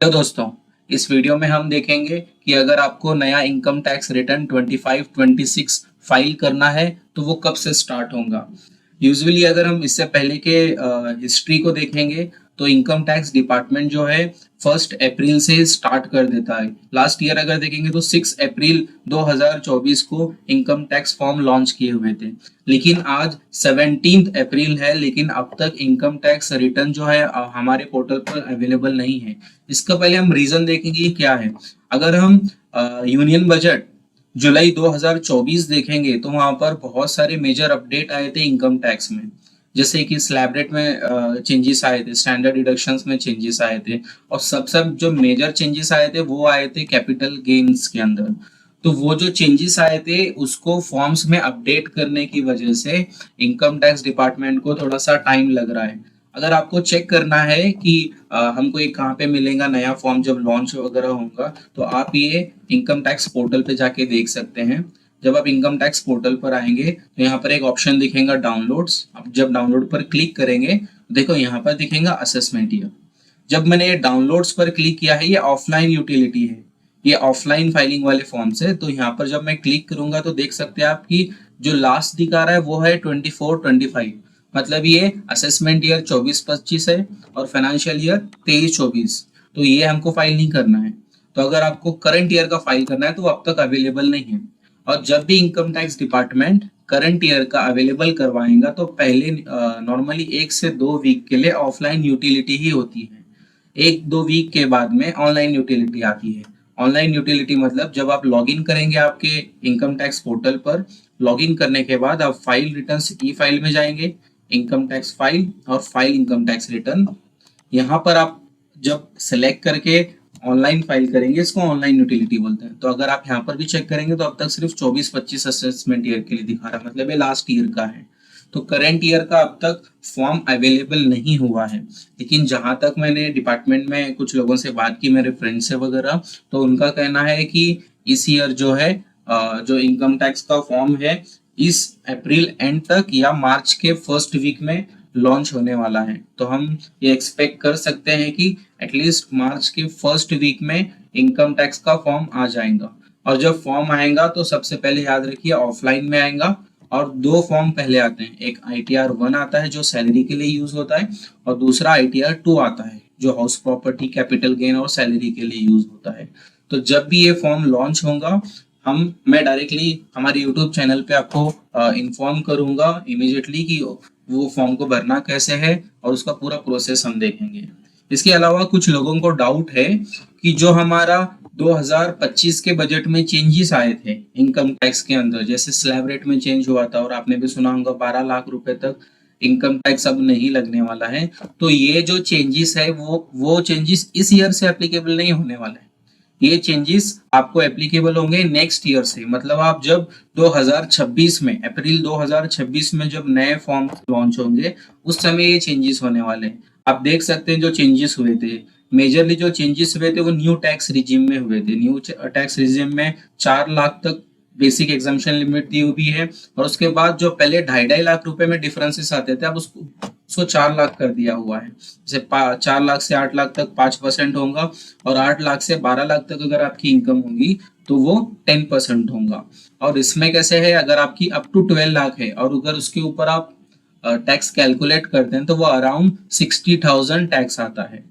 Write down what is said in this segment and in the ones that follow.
Hello दोस्तों, इस video में हम देखेंगे कि अगर आपको नया इनकम टैक्स रिटर्न 25-26 फाइल करना है तो वो कब से स्टार्ट होगा। यूजुअली अगर हम इससे पहले के हिस्ट्री को देखेंगे तो इनकम टैक्स डिपार्टमेंट जो है 1 अप्रैल से स्टार्ट कर देता है। लास्ट ईयर अगर देखेंगे तो 6 अप्रैल 2024 को इनकम टैक्स फॉर्म लॉन्च किए हुए थे, लेकिन आज 17 अप्रैल है, लेकिन अब तक इनकम टैक्स रिटर्न जो है हमारे पोर्टल पर अवेलेबल नहीं है। इसका पहले हम रीजन देखेंगे क्या है। अगर हम यूनियन बजट जुलाई 2024 देखेंगे तो वहां पर बहुत सारे मेजर अपडेट आए थे इनकम टैक्स में, जैसे कि स्लैब रेट में चेंजेस आए थे, स्टैंडर्ड डिडक्शंस में चेंजेस आए थे, और सब जो मेजर चेंजेस आए थे वो आए थे कैपिटल गेन्स के अंदर। तो वो जो चेंजेस आए थे उसको फॉर्म्स में अपडेट करने की वजह से इनकम टैक्स डिपार्टमेंट को थोड़ा सा टाइम लग रहा है। अगर आपको चेक करना है कि हमको ये कहाँ पे मिलेगा नया फॉर्म जब लॉन्च वगैरह होगा, तो आप ये इनकम टैक्स पोर्टल पे जाके देख सकते हैं। जब आप इनकम टैक्स पोर्टल पर आएंगे तो यहाँ पर एक ऑप्शन दिखेगा डाउनलोड्स। आप जब डाउनलोड पर क्लिक करेंगे तो देखो यहाँ पर दिखेगा असेसमेंट ईयर। जब मैंने ये डाउनलोड्स पर क्लिक किया है, ये ऑफलाइन यूटिलिटी है, ये ऑफलाइन फाइलिंग वाले फॉर्म्स है। तो यहाँ पर जब मैं क्लिक करूंगा तो देख सकते हैं आप कि जो लास्ट दिखा रहा है वो है 24-25, मतलब ये असेसमेंट ईयर 24-25 है और फाइनेंशियल ईयर 23-24। तो ये हमको फाइल नहीं करना है। तो अगर आपको करंट ईयर का फाइल करना है तो वो अब तक अवेलेबल नहीं है। और जब भी income tax department current year का अवेलेबल करवाएगा तो पहले नॉर्मली 1 से 2 वीक के लिए ऑफलाइन यूटिलिटी ही होती है। 1-2 वीक के बाद में ऑनलाइन यूटिलिटी आती है। ऑनलाइन यूटिलिटी मतलब जब आप लॉगिन करेंगे आपके इनकम टैक्स पोर्टल पर, लॉगिन करने के बाद आप फाइल रिटर्न ई फाइल में जाएंगे, इनकम टैक्स फाइल और फाइल इनकम टैक्स रिटर्न। यहाँ पर आप जब सेलेक्ट करके ऑनलाइन फाइल करेंगे, इसको ऑनलाइन यूटिलिटी बोलते हैं। तो अगर आप यहाँ पर भी चेक करेंगे तो अब तक सिर्फ 24-25 असेसमेंट ईयर के लिए दिखा रहा है, मतलब ये लास्ट ईयर का है। तो करंट ईयर का अब तक फॉर्म अवेलेबल नहीं हुआ है। लेकिन जहां तक मैंने डिपार्टमेंट में कुछ लोगों से बात की, मेरे फ्रेंड से वगैरह, तो उनका कहना है कि इस ईयर जो है जो इनकम टैक्स का फॉर्म है इस अप्रैल एंड तक या मार्च के फर्स्ट वीक में लॉन्च होने वाला है। तो हम ये एक्सपेक्ट कर सकते हैं कि एटलीस्ट मार्च के फर्स्ट वीक में इनकम टैक्स का फॉर्म आ जाएगा। और जब फॉर्म आएगा तो सबसे पहले याद रखिए ऑफलाइन में आएगा, और 2 फॉर्म पहले आते हैं। एक ITR 1 आता है जो सैलरी के लिए यूज होता है, और दूसरा ITR 2 आता है जो हाउस प्रॉपर्टी, कैपिटल गेन और सैलरी के लिए यूज होता है। तो जब भी ये फॉर्म लॉन्च होगा मैं डायरेक्टली हमारे यूट्यूब चैनल पे आपको इन्फॉर्म करूंगा इमीडिएटली कि वो फॉर्म को भरना कैसे है, और उसका पूरा प्रोसेस हम देखेंगे। इसके अलावा कुछ लोगों को डाउट है कि जो हमारा 2025 के बजट में चेंजेस आए थे इनकम टैक्स के अंदर, जैसे स्लैब रेट में चेंज हुआ था और आपने भी सुना होगा 12 लाख रुपए तक इनकम टैक्स अब नहीं लगने वाला है। तो ये जो चेंजेस है वो चेंजेस इस ईयर से एप्लीकेबल नहीं होने वाला है। ये चेंजेस आपको एप्लीकेबल होंगे नेक्स्ट ईयर से, मतलब आप जब 2026 में, अप्रैल 2026 में जब नए फॉर्म लॉन्च होंगे उस समय ये चेंजेस होने वाले हैं। आप देख सकते हैं जो चेंजेस हुए थे, मेजरली जो चेंजेस हुए थे वो न्यू टैक्स रिजिम में हुए थे। न्यू टैक्स रिजिम में 4 लाख तक बेसिक एग्जाम्पशन लिमिट दी हुई है, और उसके बाद जो पहले 2.5-2.5 लाख रुपए में डिफरेंसेस आते थे अब उसको 4 लाख कर दिया हुआ है। जैसे 4 लाख से 8 लाख तक 5% होगा, और 8 लाख से 12 लाख तक अगर आपकी इनकम होगी तो वो 10% होगा। और इसमें कैसे है, अगर आपकी अप टू 12 लाख है और अगर उसके ऊपर आप टैक्स कैलकुलेट करते हैं तो वो अराउंड 60,000 टैक्स आता है,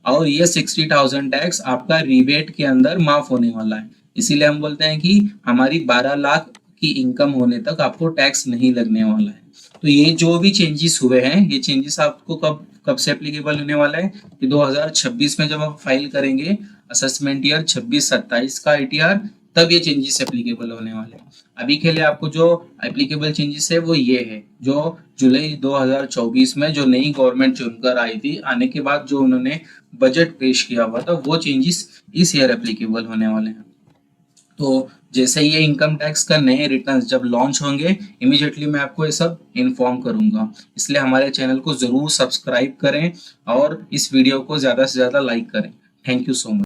और ये 60,000 टैक्स आपका रिबेट के अंदर माफ होने वाला है। इसीलिए हम बोलते हैं कि हमारी 12 लाख की इनकम होने तक आपको टैक्स नहीं लगने वाला है। तो ये जो भी चेंजेस हुए हैं, ये चेंजेस आपको कब कब से एप्लीकेबल होने वाला है कि 2026 में जब आप फाइल करेंगे असेसमेंट ईयर 26-27 का ITR, तब ये चेंजेस एप्लीकेबल होने वाले हैं। अभी के लिए आपको जो एप्लीकेबल चेंजेस है वो ये है, जो जुलाई 2024 में जो नई गवर्नमेंट चुनकर आई थी, आने के बाद जो उन्होंने बजट पेश किया हुआ था, वो चेंजेस इस ईयर एप्लीकेबल होने वाले हैं। तो जैसे ये इनकम टैक्स का नए रिटर्न्स जब लॉन्च होंगे इमीडिएटली मैं आपको ये सब इन्फॉर्म करूंगा। इसलिए हमारे चैनल को जरूर सब्सक्राइब करें और इस वीडियो को ज्यादा से ज्यादा लाइक करें। Thank you so much.